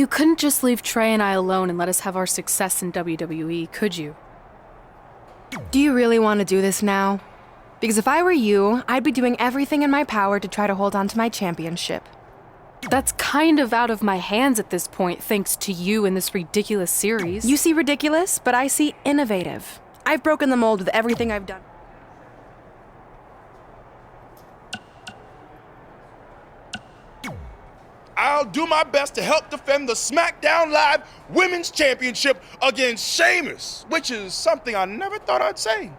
You couldn't just leave Trey and I alone and let us have our success in WWE, could you? Do you really want to do this now? Because if I were you, I'd be doing everything in my power to try to hold on to my championship. That's kind of out of my hands at this point, thanks to you and this ridiculous series. You see ridiculous, but I see innovative. I've broken the mold with everything I've done. I'll do my best to help defend the SmackDown Live Women's Championship against Sheamus, which is something I never thought I'd say.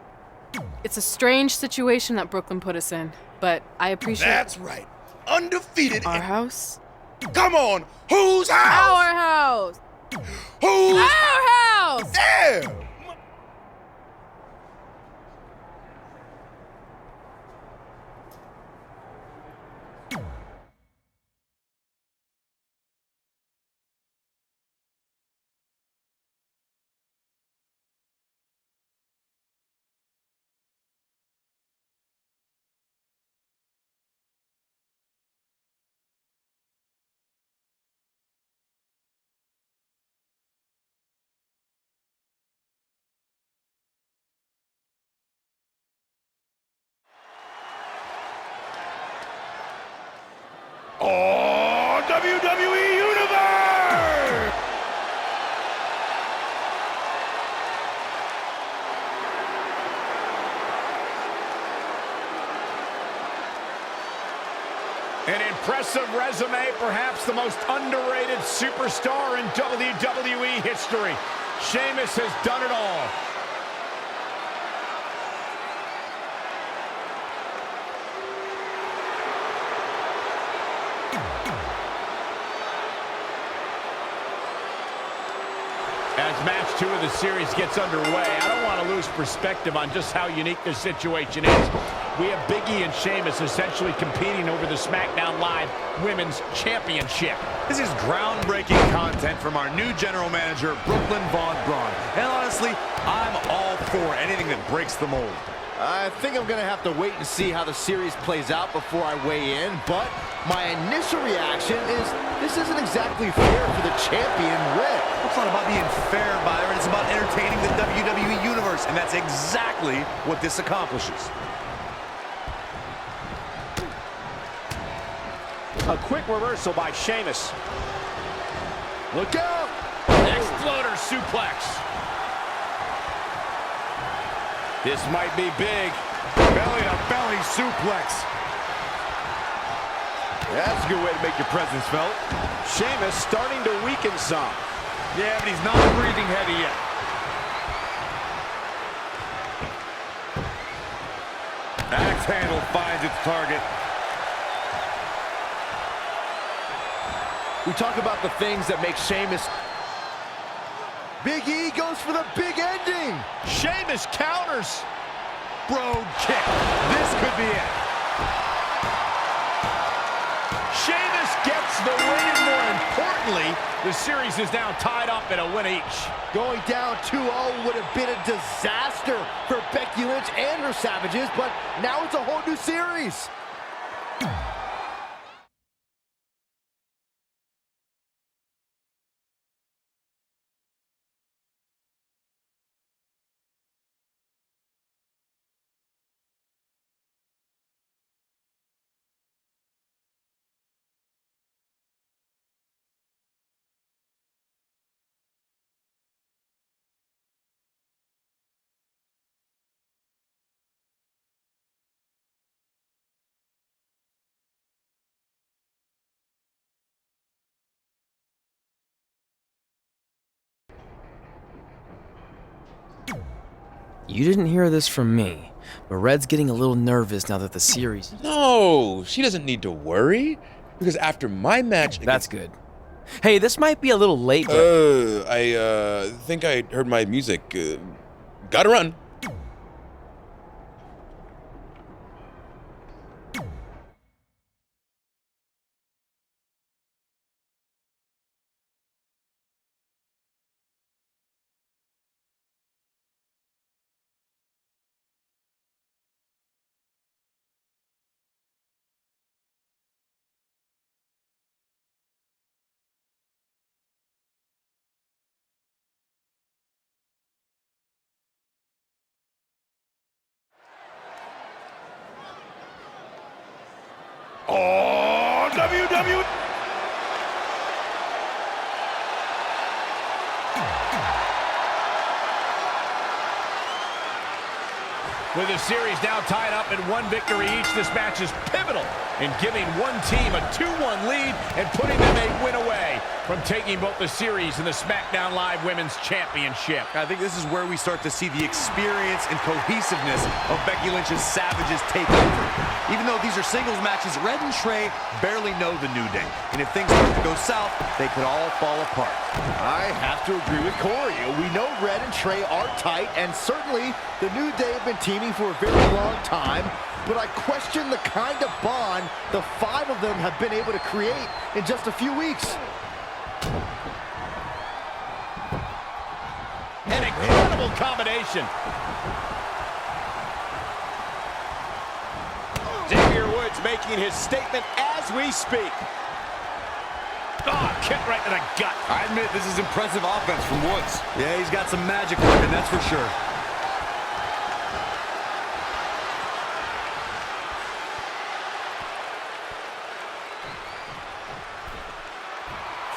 It's a strange situation that Brooklyn put us in, but I appreciate That's right. Undefeated. Our house? Come on, whose house? Our house! Whose Our house! Yeah. Oh, WWE Universe! An impressive resume, perhaps the most underrated superstar in WWE history. Sheamus has done it all. As match 2 of the series gets underway, I don't want to lose perspective on just how unique this situation is. We have Big E and Sheamus essentially competing over the SmackDown Live Women's Championship. This is groundbreaking content from our new general manager, Brooklyn Von Braun. And honestly, I'm all for anything that breaks the mold. I think I'm going to have to wait and see how the series plays out before I weigh in, but my initial reaction is this isn't exactly fair for the champion win. It's not about being fair, Byron. It's about entertaining the WWE Universe, and that's exactly what this accomplishes. A quick reversal by Sheamus. Look out! Exploder suplex. This might be big. Belly-to-belly suplex. That's a good way to make your presence felt. Sheamus starting to weaken some. Yeah, but he's not breathing heavy yet. Axe handle finds its target. We talk about the things that make Sheamus. Big E goes for the big ending. Sheamus counters. Brogue kick. This could be it. Sheamus gets the win, and more importantly, the series is now tied up at a win each. Going down 2-0 would have been a disaster for Becky Lynch and her Savages, but now it's a whole new series. You didn't hear this from me, but Red's getting a little nervous now that the series... No, she doesn't need to worry, because after my match... That's good. Hey, this might be a little late, but... I think I heard my music. Gotta run. Oh, WWE. With the series now tied up in one victory each, this match is pivotal in giving one team a 2-1 lead and putting them a win away from taking both the series and the SmackDown Live Women's Championship. I think this is where we start to see the experience and cohesiveness of Becky Lynch's Savages take over. Even though these are singles matches, Red and Trey barely know the New Day. And if things start to go south, they could all fall apart. I have to agree with Corey. We know Red and Trey are tight, and certainly the New Day have been teaming for a very long time, but I question the kind of bond the 5 of them have been able to create in just a few weeks. An incredible combination. Xavier Woods making his statement as we speak. Oh, kick right to the gut. I admit this is impressive offense from Woods. Yeah, he's got some magic working, that's for sure.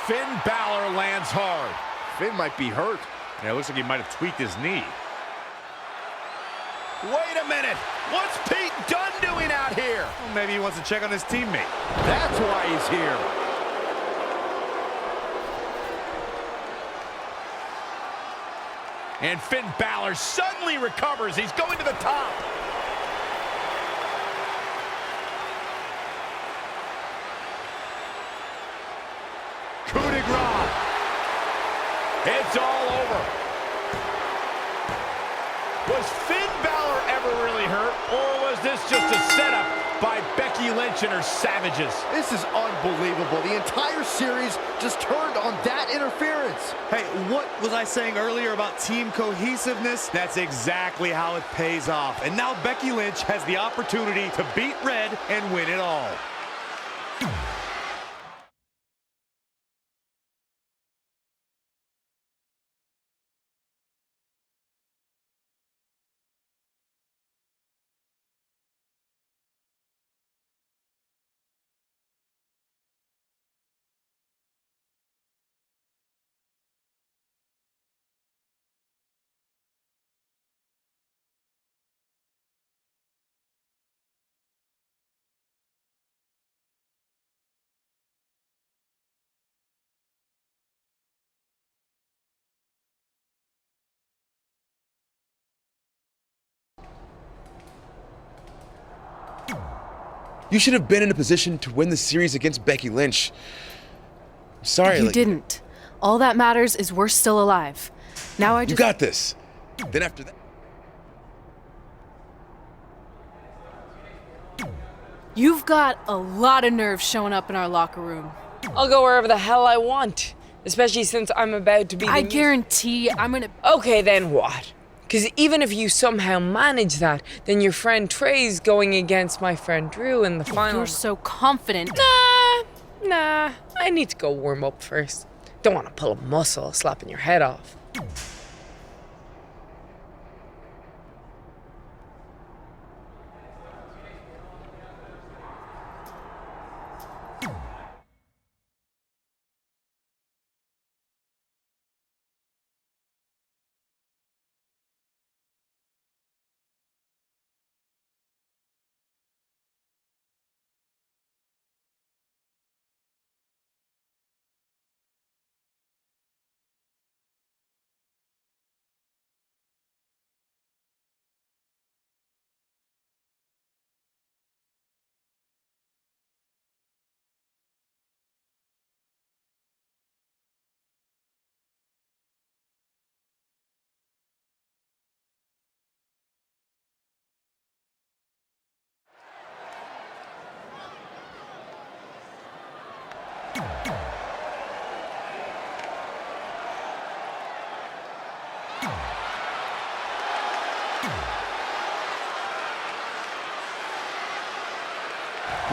Finn Balor lands hard. Finn might be hurt. Yeah, it looks like he might have tweaked his knee. Wait a minute. What's Pete Dunne doing out here? Well, maybe he wants to check on his teammate. That's why he's here. And Finn Balor suddenly recovers. He's going to the top. Coup de grace. It's all over. Was Finn Balor ever really hurt, or was this just a setup by Becky Lynch and her Savages? This is unbelievable. The entire series just turned on that interference. Hey, what was I saying earlier about team cohesiveness? That's exactly how it pays off. And now Becky Lynch has the opportunity to beat Red and win it all. You should have been in a position to win the series against Becky Lynch. I'm sorry. You didn't. All that matters is we're still alive. Now I You just... got this. Then after that. You've got a lot of nerve showing up in our locker room. I'll go wherever the hell I want, especially since I'm about to be I guarantee I'm gonna... Okay, then what? Because even if you somehow manage that, then your friend Trey's going against my friend Drew in the final. You're so confident. Nah, I need to go warm up first. Don't want to pull a muscle slapping your head off.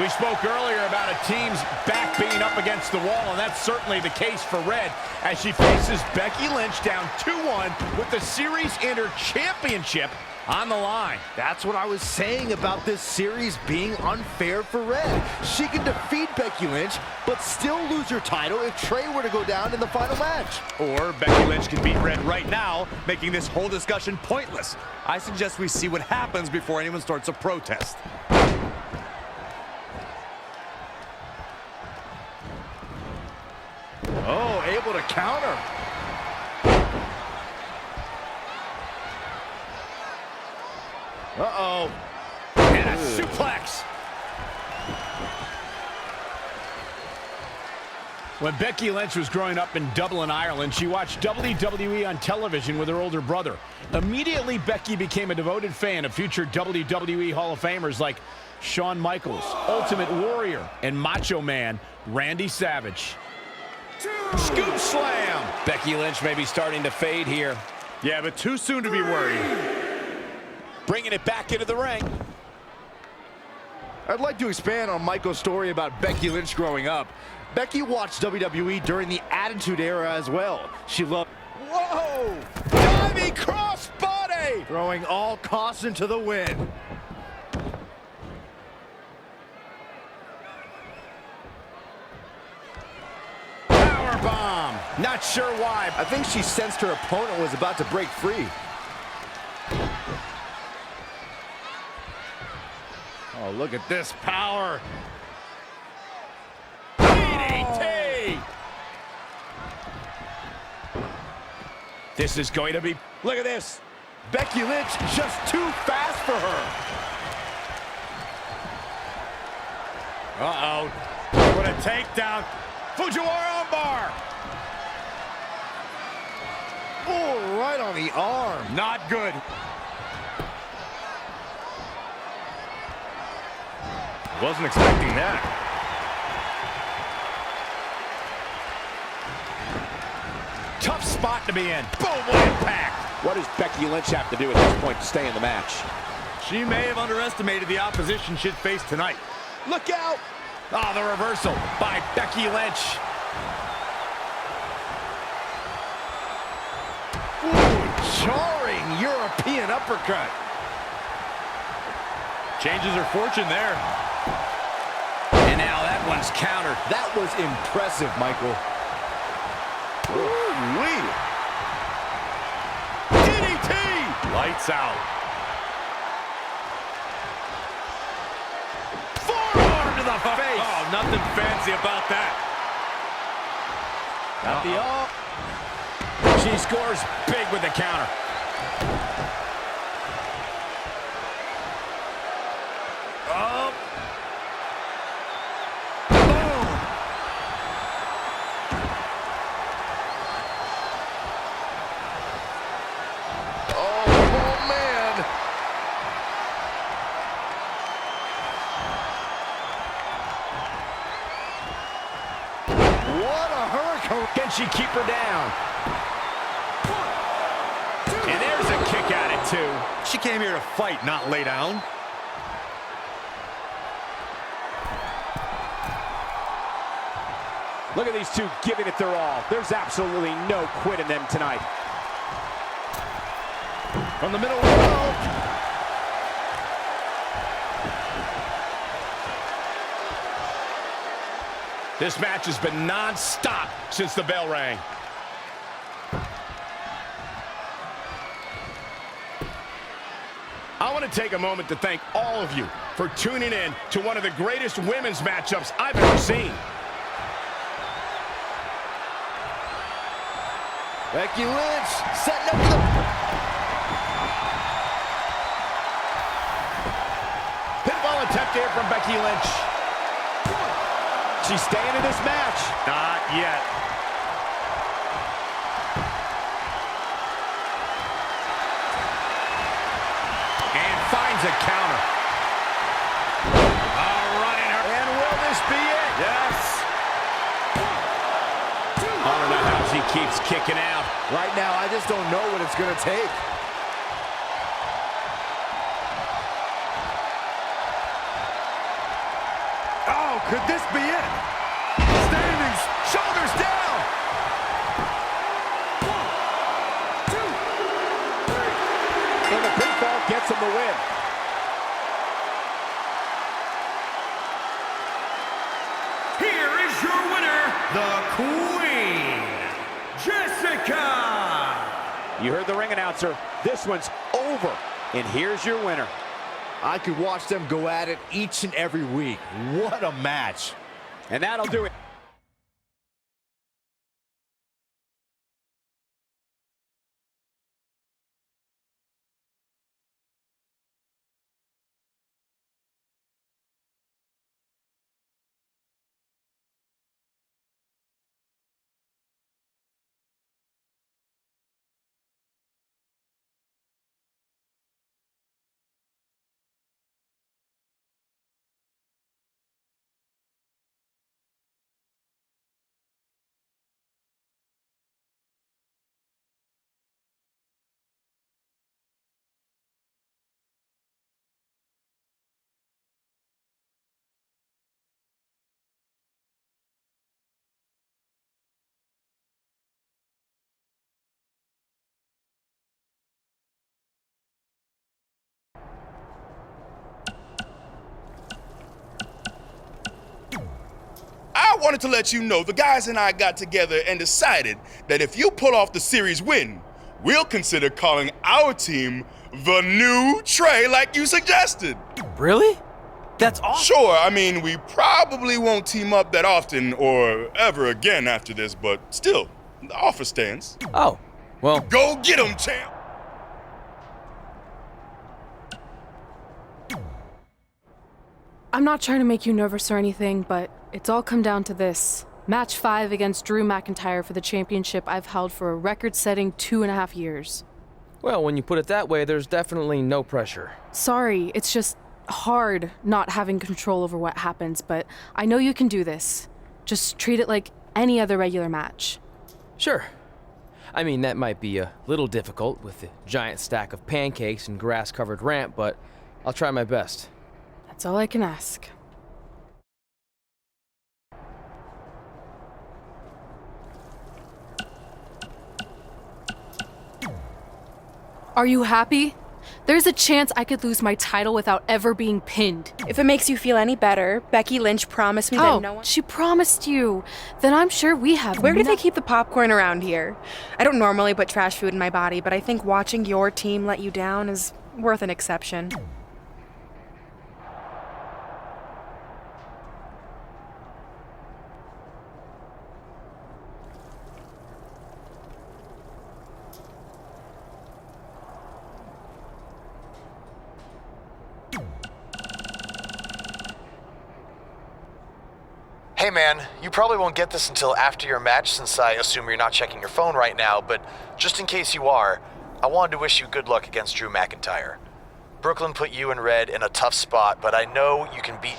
We spoke earlier about a team's back being up against the wall, and that's certainly the case for Red as she faces Becky Lynch down 2-1 with the series-ender championship on the line. That's what I was saying about this series being unfair for Red. She can defeat Becky Lynch, but still lose her title if Trey were to go down in the final match. Or Becky Lynch can beat Red right now, making this whole discussion pointless. I suggest we see what happens before anyone starts a protest. Oh, able to counter. Uh-oh. And a suplex. When Becky Lynch was growing up in Dublin, Ireland, she watched WWE on television with her older brother. Immediately, Becky became a devoted fan of future WWE Hall of Famers like Shawn Michaels, Ultimate Warrior, and Macho Man Randy Savage. Scoop slam! Becky Lynch may be starting to fade here. Yeah, but too soon to be worried. Bringing it back into the ring. I'd like to expand on Michael's story about Becky Lynch growing up. Becky watched WWE during the Attitude Era as well. She loved... Whoa! Diving crossbody! Throwing all caution to the wind. Powerbomb! Not sure why. I think she sensed her opponent was about to break free. Oh, look at this power. DDT! This is going to be... Look at this. Becky Lynch just too fast for her. Uh-oh. What a takedown. Fujiwara armbar. Oh, right on the arm. Not good. Wasn't expecting that. Tough spot to be in. Boom, what impact. What does Becky Lynch have to do at this point to stay in the match? She may have underestimated the opposition she'd face tonight. Look out. Oh, the reversal by Becky Lynch. Ooh, jarring European uppercut. Changes her fortune there. And now that one's countered. That was impressive, Michael. Ooh-wee. DDT! Lights out. Forearm to the face. Oh, nothing fancy about that. Got the all. She scores big with the counter. Oh. Boom. Oh, man. What a hurricane. Can she keep her down? And there's a kick at it, too. She came here to fight, not lay down. Look at these two giving it their all. There's absolutely no quit in them tonight. From the middle of the rope. This match has been non-stop since the bell rang. I want to take a moment to thank all of you for tuning in to one of the greatest women's matchups I've ever seen. Becky Lynch setting up the... Pinfall attempt here from Becky Lynch. She's staying in this match. Not yet. And finds a counter. Running her. And will this be it? Yes. I don't know how she keeps kicking out. Right now, I just don't know what it's going to take. Could this be it? Standing, shoulders down. 1, 2, 3. And the pinfall gets him the win. Here is your winner, the Queen, Jessica. You heard the ring announcer. This one's over. And here's your winner. I could watch them go at it each and every week. What a match. And that'll do it. I wanted to let you know the guys and I got together and decided that if you pull off the series win, we'll consider calling our team the New Trey like you suggested. Really? That's awesome. Sure, I mean, we probably won't team up that often or ever again after this, but still, the offer stands. Oh, well. Go get 'em, champ! I'm not trying to make you nervous or anything, but it's all come down to this. Match 5 against Drew McIntyre for the championship I've held for a record-setting 2.5 years. Well, when you put it that way, there's definitely no pressure. Sorry, it's just hard not having control over what happens, but I know you can do this. Just treat it like any other regular match. Sure. I mean, that might be a little difficult with the giant stack of pancakes and grass-covered ramp, but I'll try my best. That's all I can ask. Are you happy? There's a chance I could lose my title without ever being pinned. If it makes you feel any better, Becky Lynch promised me that no one... she promised you. Then I'm sure we have... Where do they keep the popcorn around here? I don't normally put trash food in my body, but I think watching your team let you down is worth an exception. Hey man, you probably won't get this until after your match since I assume you're not checking your phone right now, but just in case you are, I wanted to wish you good luck against Drew McIntyre. Brooklyn put you and Red in a tough spot, but I know you can beat...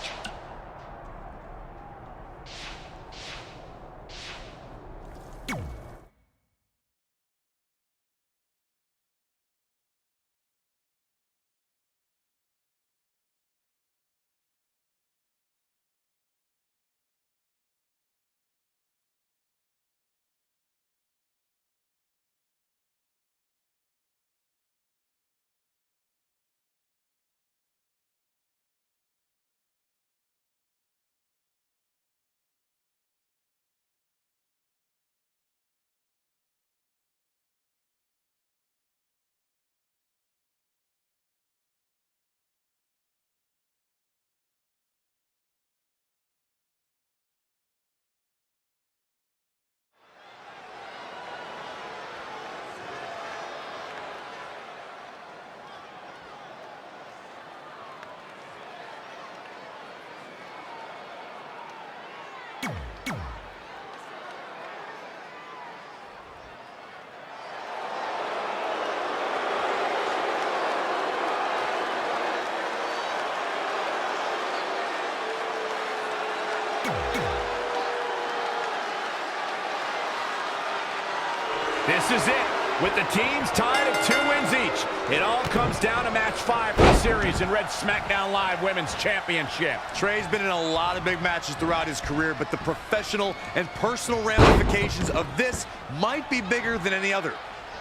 This is it. With the teams tied at 2 wins each, it all comes down to match 5 for the series in Red SmackDown Live Women's Championship. Trey's been in a lot of big matches throughout his career, but the professional and personal ramifications of this might be bigger than any other.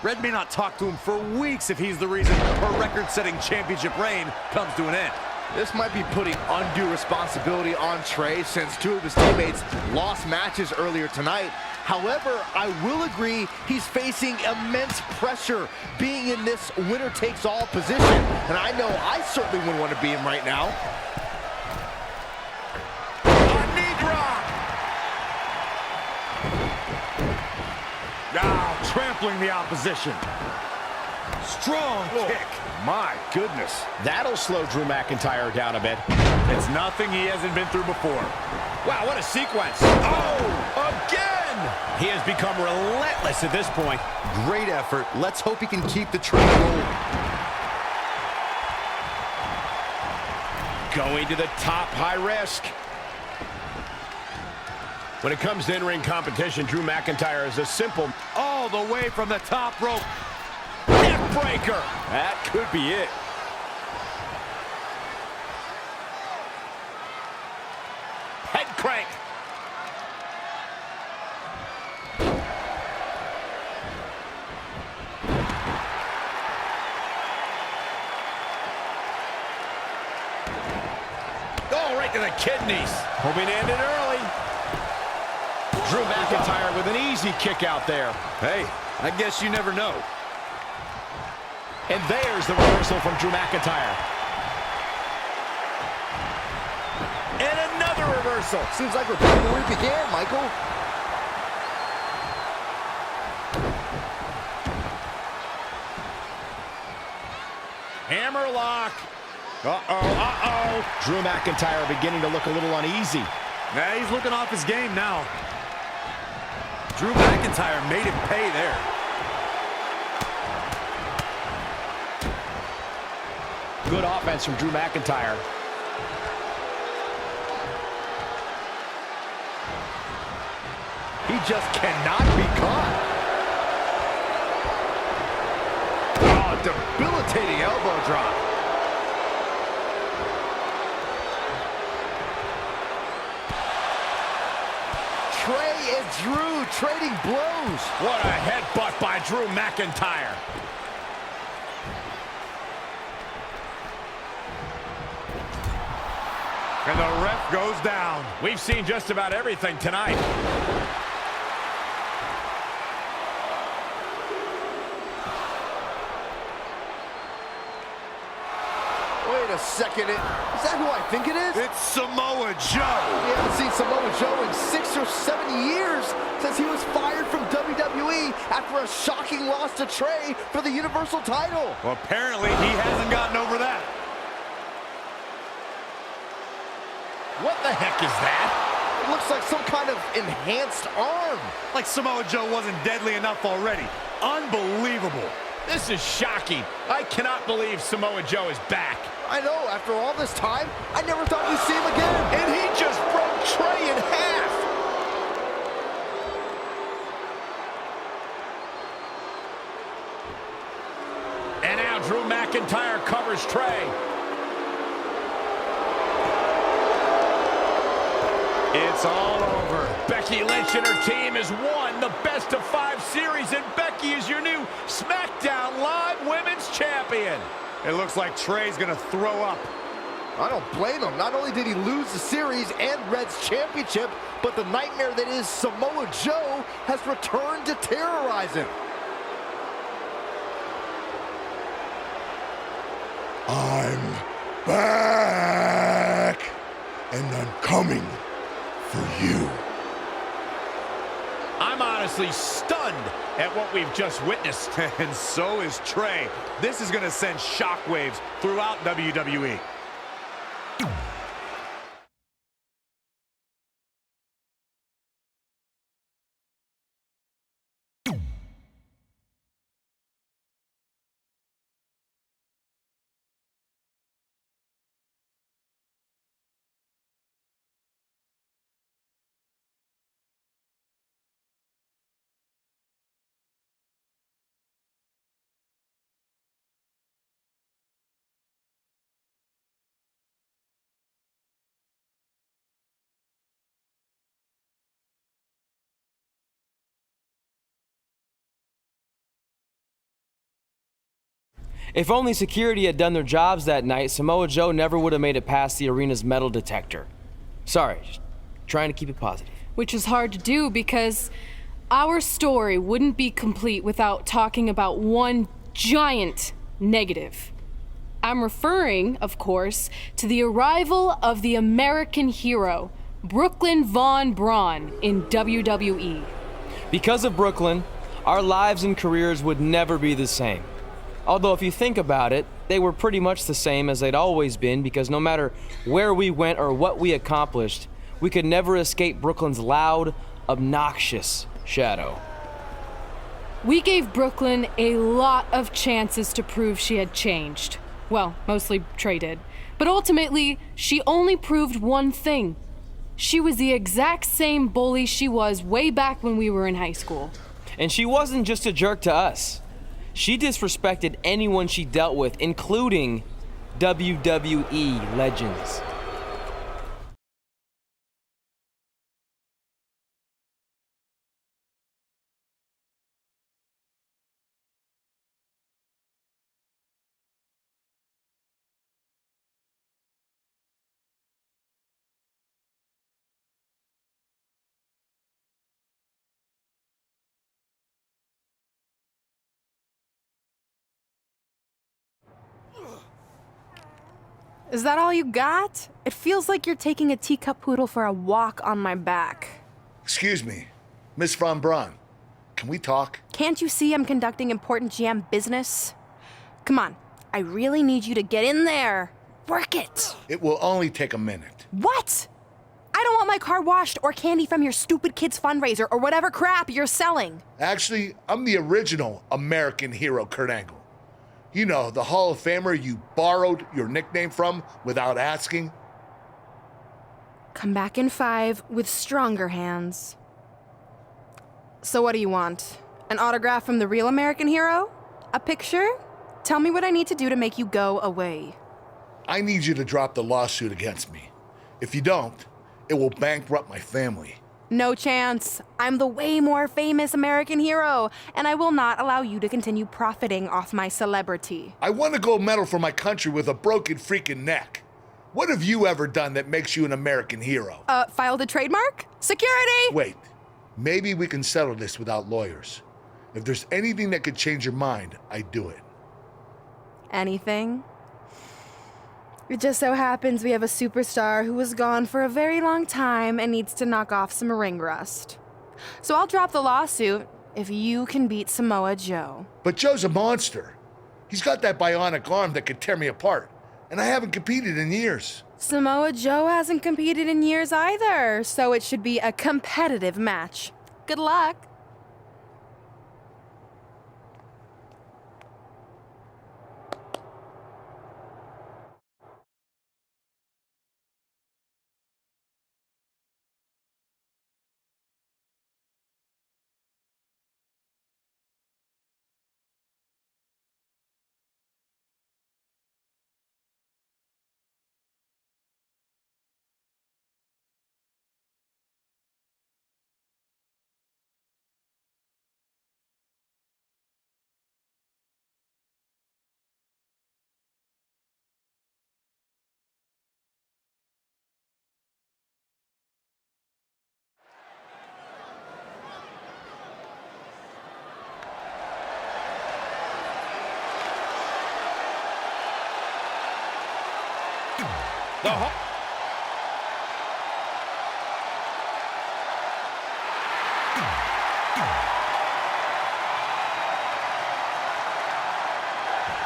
Red may not talk to him for weeks if he's the reason her record-setting championship reign comes to an end. This might be putting undue responsibility on Trey since 2 of his teammates lost matches earlier tonight. However, I will agree he's facing immense pressure being in this winner-takes-all position, and I know I certainly wouldn't want to be him right now. A knee drop! Now trampling the opposition. Strong kick. My goodness. That'll slow Drew McIntyre down a bit. It's nothing he hasn't been through before. Wow, what a sequence. Oh, again! He has become relentless at this point. Great effort. Let's hope he can keep the train rolling. Going to the top, high risk. When it comes to in-ring competition, Drew McIntyre is a simple All the way from the top rope. Neck breaker. That could be it. head crank. Oh, right to the kidneys. Hoping to end it early. Drew McIntyre with an easy kick out there. Hey, I guess you never know. And there's the reversal from Drew McIntyre. And another reversal. Seems like we're back where we began, Michael. Hammerlock. Uh-oh. Drew McIntyre beginning to look a little uneasy. Yeah, he's looking off his game now. Drew McIntyre made him pay there. Good offense from Drew McIntyre. He just cannot be caught. Oh, debilitating elbow drop. Trey and Drew trading blows. What a headbutt by Drew McIntyre. And the ref goes down. We've seen just about everything tonight. Wait a second. Is that who I think it is? It's Samoa Joe. We haven't seen Samoa Joe in 6 or 7 years since he was fired from WWE after a shocking loss to Trey for the Universal title. Well, apparently he hasn't gotten over that. What the heck is that? It looks like some kind of enhanced arm. Like Samoa Joe wasn't deadly enough already. Unbelievable. This is shocking. I cannot believe Samoa Joe is back. I know, after all this time, I never thought we'd see him again. And he just broke Trey in half. And now Drew McIntyre covers Trey. It's all over. Becky Lynch and her team has won the best-of-5 series, and Becky is your new SmackDown Live Women's Champion. It looks like Trey's gonna throw up. I don't blame him. Not only did he lose the series and Red's championship, but the nightmare that is Samoa Joe has returned to terrorize him. I'm back, and I'm coming for you. I'm honestly stunned at what we've just witnessed. And so is Trey. This is gonna send shockwaves throughout WWE. If only security had done their jobs that night, Samoa Joe never would have made it past the arena's metal detector. Sorry, just trying to keep it positive. Which is hard to do because our story wouldn't be complete without talking about one giant negative. I'm referring, of course, to the arrival of the American hero, Brooklyn Von Braun, in WWE. Because of Brooklyn, our lives and careers would never be the same. Although if you think about it, they were pretty much the same as they'd always been, because no matter where we went or what we accomplished, we could never escape Brooklyn's loud, obnoxious shadow. We gave Brooklyn a lot of chances to prove she had changed. Well, mostly Trey did. But ultimately, she only proved one thing. She was the exact same bully she was way back when we were in high school. And she wasn't just a jerk to us. She disrespected anyone she dealt with, including WWE legends. Is that all you got? It feels like you're taking a teacup poodle for a walk on my back. Excuse me, Miss Von Braun. Can we talk? Can't you see I'm conducting important GM business? Come on, I really need you to get in there. Work it. It will only take a minute. What? I don't want my car washed or candy from your stupid kids fundraiser or whatever crap you're selling. Actually, I'm the original American hero, Kurt Angle. You know, the Hall of Famer you borrowed your nickname from without asking. Come back in 5 with stronger hands. So what do you want? An autograph from the real American hero? A picture? Tell me what I need to do to make you go away. I need you to drop the lawsuit against me. If you don't, it will bankrupt my family. No chance. I'm the way more famous American hero, and I will not allow you to continue profiting off my celebrity. I won a gold medal for my country with a broken freaking neck. What have you ever done that makes you an American hero? Filed a trademark? Security! Wait, maybe we can settle this without lawyers. If there's anything that could change your mind, I'd do it. Anything? It just so happens we have a superstar who was gone for a very long time and needs to knock off some ring rust. So I'll drop the lawsuit if you can beat Samoa Joe. But Joe's a monster. He's got that bionic arm that could tear me apart, and I haven't competed in years. Samoa Joe hasn't competed in years either, so it should be a competitive match. Good luck.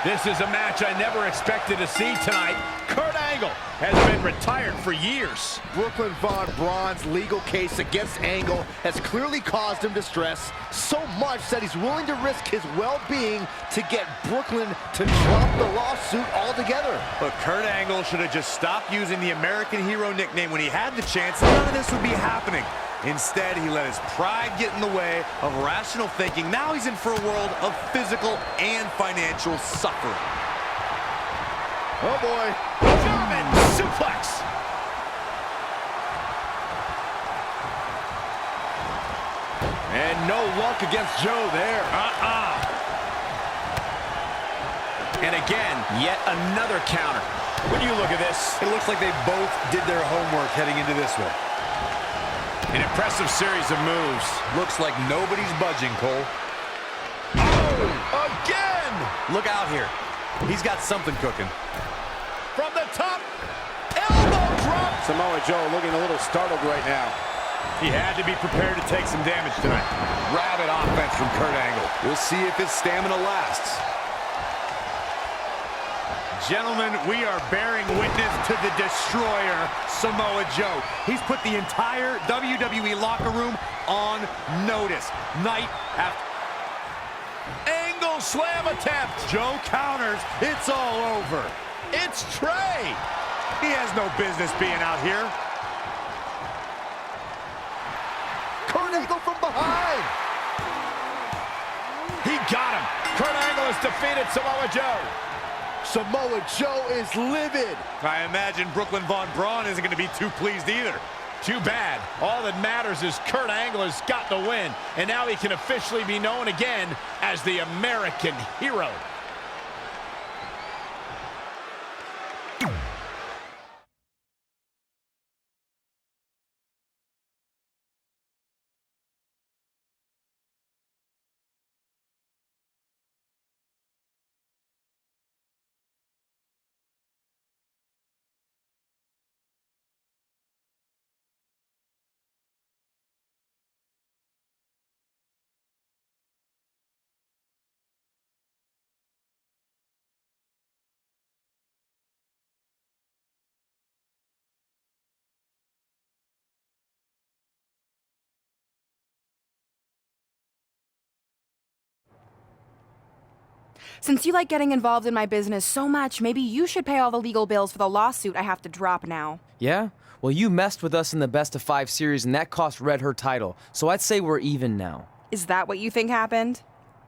This is a match I never expected to see tonight. Kurt Angle has been retired for years. Brooklyn Von Braun's legal case against Angle has clearly caused him distress, so much that he's willing to risk his well-being to get Brooklyn to drop the lawsuit altogether. But Kurt Angle should have just stopped using the American hero nickname when he had the chance. None of this would be happening. Instead, he let his pride get in the way of rational thinking. Now he's in for a world of physical and financial suffering. Oh boy. German suplex. And no luck against Joe there. And again, yet another counter. When you look at this, It looks like they both did their homework heading into this one. an impressive series of moves. Looks like nobody's budging, Cole. Oh, again! Look out here. He's got something cooking. From the top, elbow drop. Samoa Joe looking a little startled right now. He had to be prepared to take some damage tonight. Rabid offense from Kurt Angle. We'll see if his stamina lasts. Gentlemen, we are bearing witness to the destroyer, Samoa Joe. He's put the entire WWE locker room on notice. Night after angle slam attempt. Joe counters. It's all over. It's Trey. He has no business being out here. Kurt Angle from behind. He got him. Kurt Angle has defeated Samoa Joe. Samoa Joe is livid. I imagine Brooklyn Von Braun isn't going to be too pleased either. Too bad. All that matters is Kurt Angle has got the win, and now he can officially be known again as the American Hero. Since you like getting involved in my business so much, maybe you should pay all the legal bills for the lawsuit I have to drop now. Yeah? Well, you messed with us in the Best of 5 series, and that cost Red her title. So I'd say we're even now. Is that what you think happened?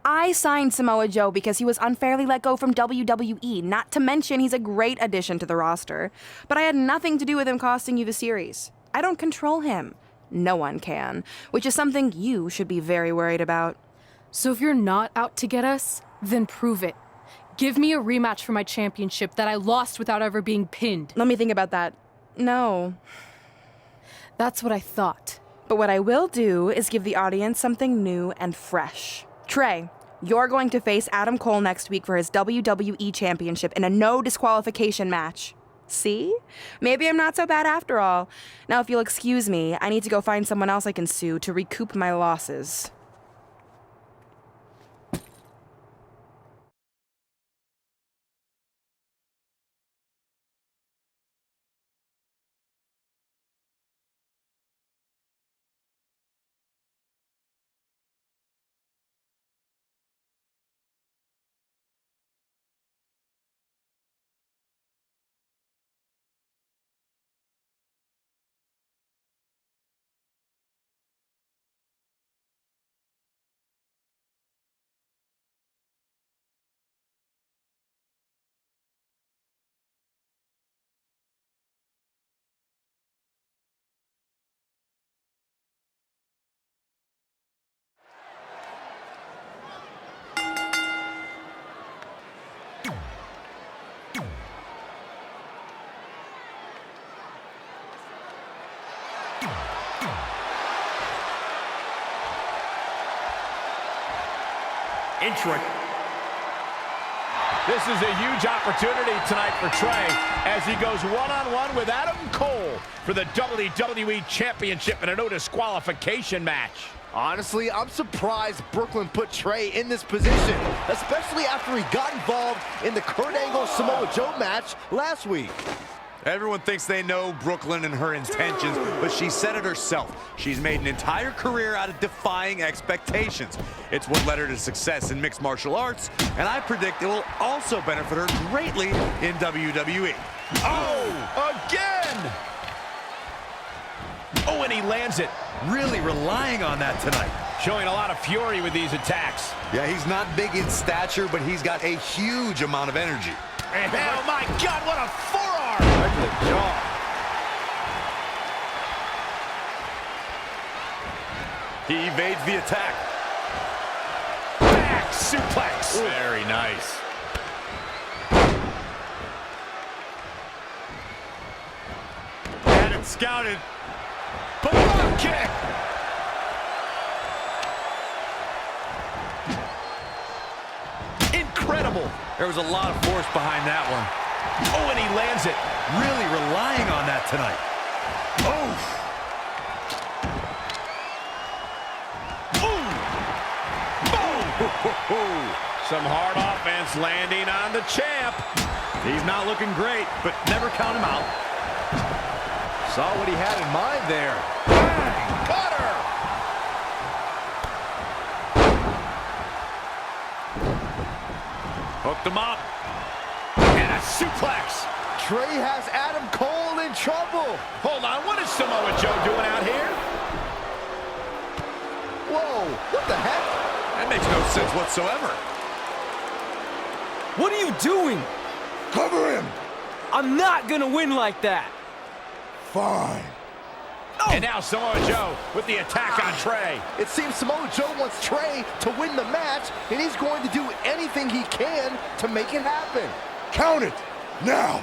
I signed Samoa Joe because he was unfairly let go from WWE, not to mention he's a great addition to the roster. But I had nothing to do with him costing you the series. I don't control him. No one can, which is something you should be very worried about. So if you're not out to get us, then prove it. Give me a rematch for my championship that I lost without ever being pinned. Let me think about that. No. That's what I thought. But what I will do is give the audience something new and fresh. Trey, you're going to face Adam Cole next week for his WWE Championship in a no disqualification match. See? Maybe I'm not so bad after all. Now, if you'll excuse me, I need to go find someone else I can sue to recoup my losses. Entering. This is a huge opportunity tonight for Trey as he goes one-on-one with Adam Cole for the WWE Championship in a no disqualification match. Honestly, I'm surprised Brooklyn put Trey in this position, especially after he got involved in the Kurt Angle Samoa Joe match last week. Everyone thinks they know Brooklyn and her intentions, but she said it herself. She's made an entire career out of defying expectations. It's what led her to success in mixed martial arts, and I predict it will also benefit her greatly in WWE. Oh, again! Oh, and he lands it. Really relying on that tonight. Showing a lot of fury with these attacks. Yeah, he's not big in stature, but he's got a huge amount of energy. Oh, my God, what a forearm! Right to the jaw. He evades the attack. Back suplex. Very nice. scouted. Boom kick. Incredible. There was a lot of force behind that one. Oh, and he lands it. Really relying on that tonight. Oh. Boom. Some hard offense landing on the champ. He's not looking great, but never count him out. Saw what he had in mind there. Bang! Cutter! Hooked him up. And a suplex. Trey has Adam Cole in trouble. Hold on, what is Samoa Joe doing out here? Whoa, what the heck? That makes no sense whatsoever. What are you doing? Cover him! I'm not gonna win like that. Fine. And now Samoa Joe with the attack on Trey. It seems Samoa Joe wants Trey to win the match, and he's going to do anything he can to make it happen. Count it! Now!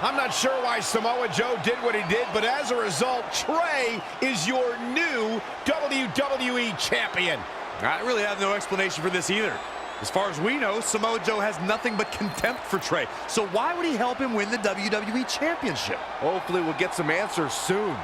I'm not sure why Samoa Joe did what he did, but as a result, Trey is your new WWE Champion. I really have no explanation for this either. As far as we know, Samoa Joe has nothing but contempt for Trey. So why would he help him win the WWE Championship? Hopefully we'll get some answers soon.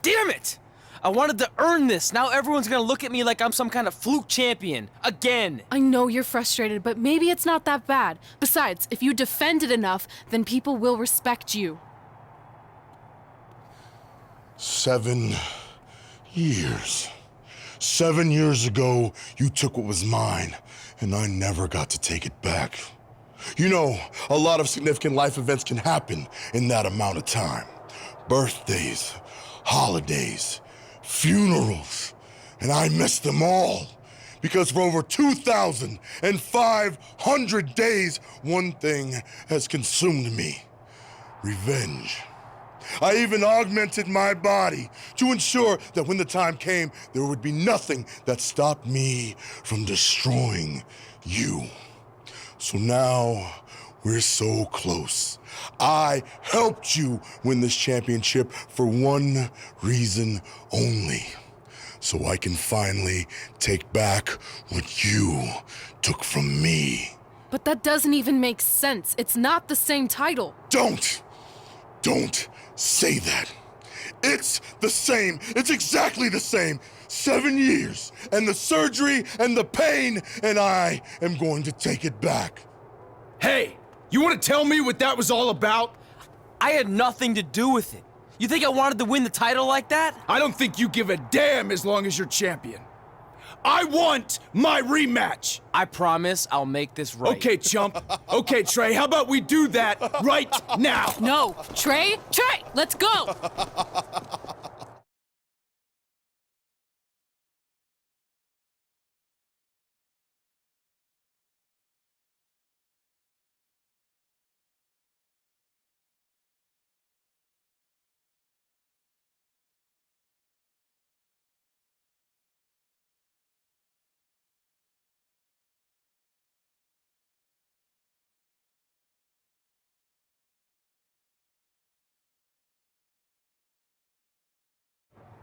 Damn it! I wanted to earn this. Now everyone's gonna look at me like I'm some kind of fluke champion. Again. I know you're frustrated, but maybe it's not that bad. Besides, if you defend it enough, then people will respect you. 7 years. 7 years ago, you took what was mine, and I never got to take it back. You know, a lot of significant life events can happen in that amount of time. Birthdays, holidays, funerals, and I missed them all. Because for over 2,500 days, one thing has consumed me: revenge. I even augmented my body to ensure that when the time came, there would be nothing that stopped me from destroying you. So now, we're so close. I helped you win this championship for one reason only: so I can finally take back what you took from me. But that doesn't even make sense. It's not the same title. Don't say that. It's the same. It's exactly the same. 7 years, and the surgery, and the pain, and I am going to take it back. Hey, you want to tell me what that was all about? I had nothing to do with it. You think I wanted to win the title like that? I don't think you give a damn as long as you're champion. I want my rematch. I promise I'll make this right. Okay, chump. Okay, Trey, how about we do that right now? No, Trey, let's go.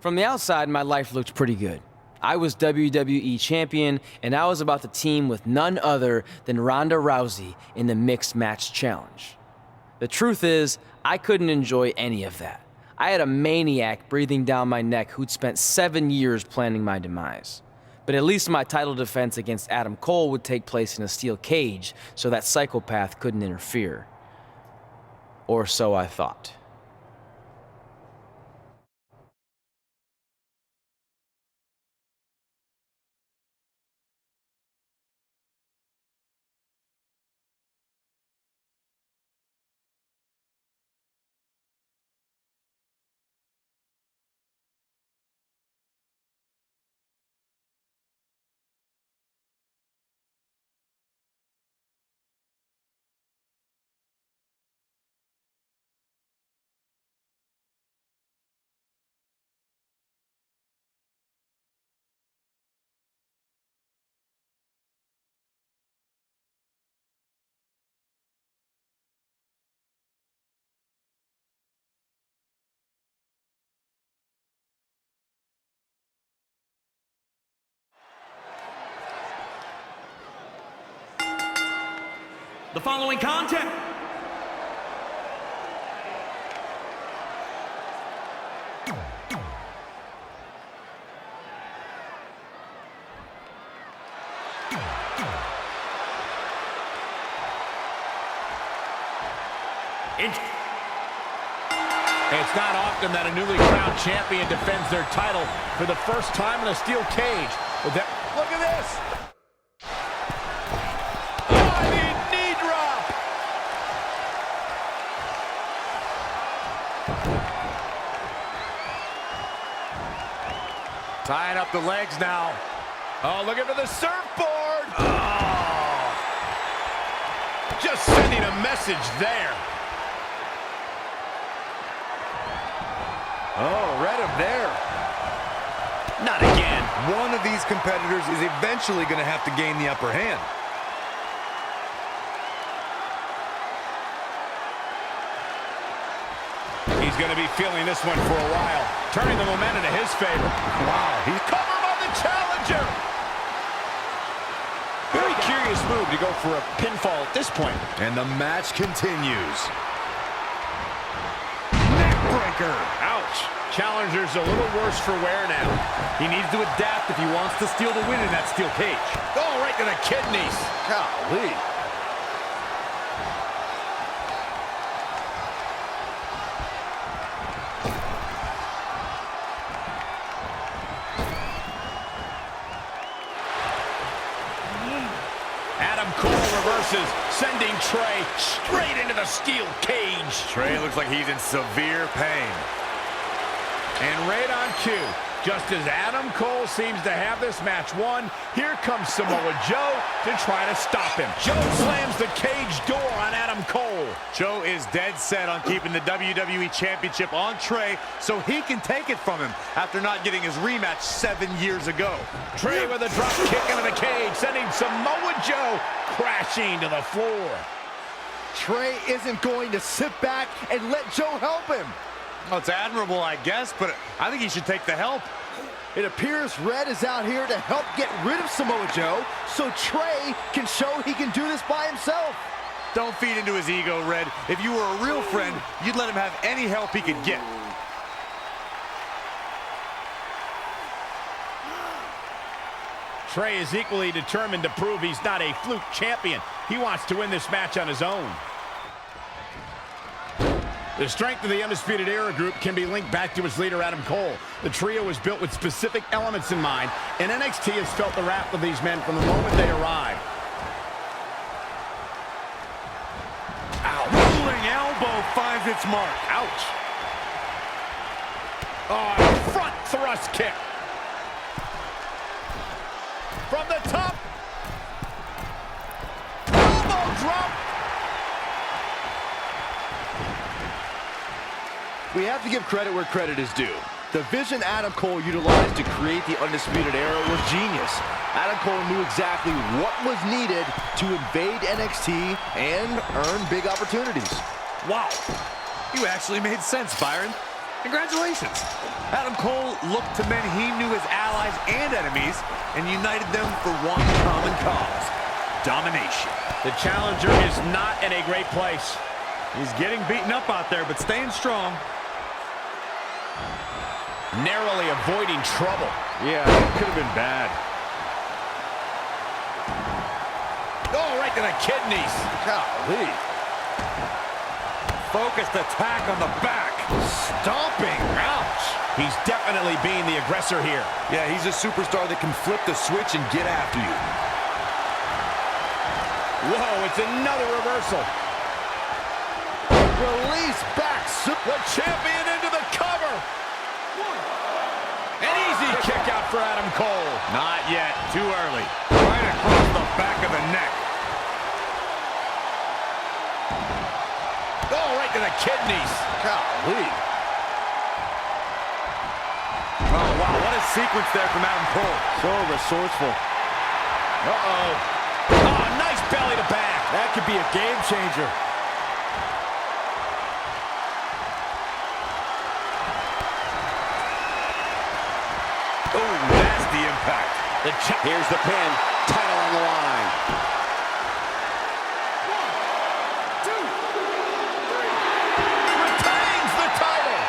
From the outside, my life looked pretty good. I was WWE Champion, and I was about to team with none other than Ronda Rousey in the Mixed Match Challenge. The truth is, I couldn't enjoy any of that. I had a maniac breathing down my neck who'd spent 7 years planning my demise. But at least my title defense against Adam Cole would take place in a steel cage, so that psychopath couldn't interfere. Or so I thought. The following contest. It's not often that a newly crowned champion defends their title for the first time in a steel cage. But look at this! Tying up the legs now. Oh, looking for the surfboard. Oh. Just sending a message there. Oh, read him there. Not again. One of these competitors is eventually going to have to gain the upper hand. He's going to be feeling this one for a while, turning the momentum to his favor. Wow, he's covered by the challenger. Very curious move to go for a pinfall at this point. And the match continues. Neckbreaker. Ouch. Challenger's a little worse for wear now. He needs to adapt if he wants to steal the win in that steel cage. Oh, right to the kidneys. Golly. Adam Cole reverses, sending Trey straight into the steel cage. Trey looks like he's in severe pain. And right on cue, just as Adam Cole seems to have this match won, here comes Samoa Joe to try to stop him. Joe slams the cage door on Adam Cole. Joe is dead set on keeping the WWE Championship on Trey so he can take it from him after not getting his rematch 7 years ago. Trey with a drop kick into the cage, sending Samoa Joe crashing to the floor. Trey isn't going to sit back and let Joe help him. Well, it's admirable, I guess, but I think he should take the help. It appears Red is out here to help get rid of Samoa Joe so Trey can show he can do this by himself. Don't feed into his ego, Red. If you were a real friend, you'd let him have any help he could get. Trey is equally determined to prove he's not a fluke champion. He wants to win this match on his own. The strength of the Undisputed Era group can be linked back to its leader, Adam Cole. The trio was built with specific elements in mind, and NXT has felt the wrath of these men from the moment they arrived. Ow. Rolling elbow finds its mark. Ouch. Oh, front thrust kick. From the top. Elbow drop. We have to give credit where credit is due. The vision Adam Cole utilized to create the Undisputed Era was genius. Adam Cole knew exactly what was needed to invade NXT and earn big opportunities. Wow. You actually made sense, Byron. Congratulations. Adam Cole looked to men he knew as allies and enemies and united them for one common cause: domination. The challenger is not in a great place. He's getting beaten up out there, but staying strong. Narrowly avoiding trouble. Yeah, it could have been bad. Oh, right to the kidneys. Golly. Focused attack on the back. Stomping. Ouch. He's definitely being the aggressor here. Yeah, he's a superstar that can flip the switch and get after you. Whoa, it's another reversal. Release back. The champion into the cover. An easy kick out for Adam Cole. Not yet. Too early. Right across the back of the neck. Oh, right to the kidneys. Golly. Oh, wow. What a sequence there from Adam Cole. So resourceful. Uh-oh. Oh, nice belly to back. That could be a game changer. Oh, nasty impact. Here's the pin. Title on the line. 1, 2, 3. Retains the title.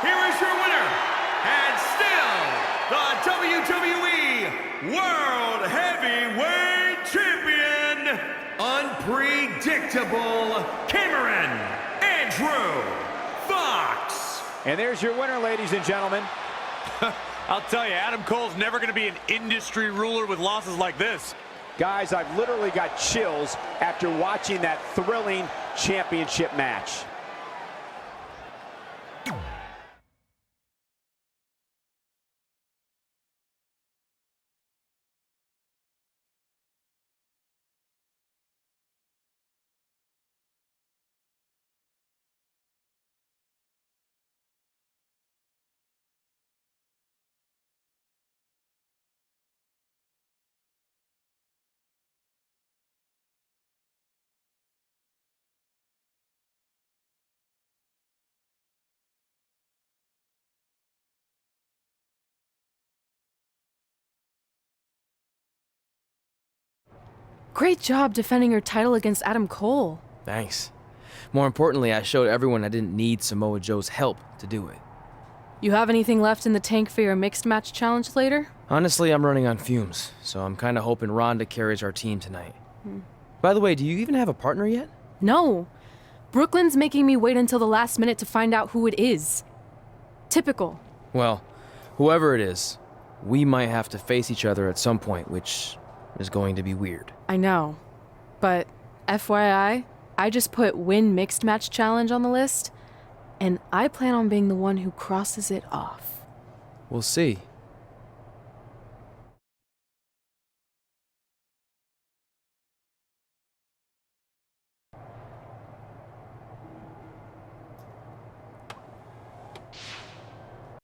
Here is your winner, and still the WWE World Heavyweight Champion, unpredictable Cameron Andrew Fox. And there's your winner, ladies and gentlemen. I'll tell you, Adam Cole's never going to be an industry ruler with losses like this. Guys, I've literally got chills after watching that thrilling championship match. Great job defending your title against Adam Cole. Thanks. More importantly, I showed everyone I didn't need Samoa Joe's help to do it. You have anything left in the tank for your mixed match challenge later? Honestly, I'm running on fumes, so I'm kind of hoping Rhonda carries our team tonight. By the way, do you even have a partner yet? No. Brooklyn's making me wait until the last minute to find out who it is. Typical. Well, whoever it is, we might have to face each other at some point, which is going to be weird. I know. But FYI, I just put win mixed match challenge on the list, and I plan on being the one who crosses it off. We'll see.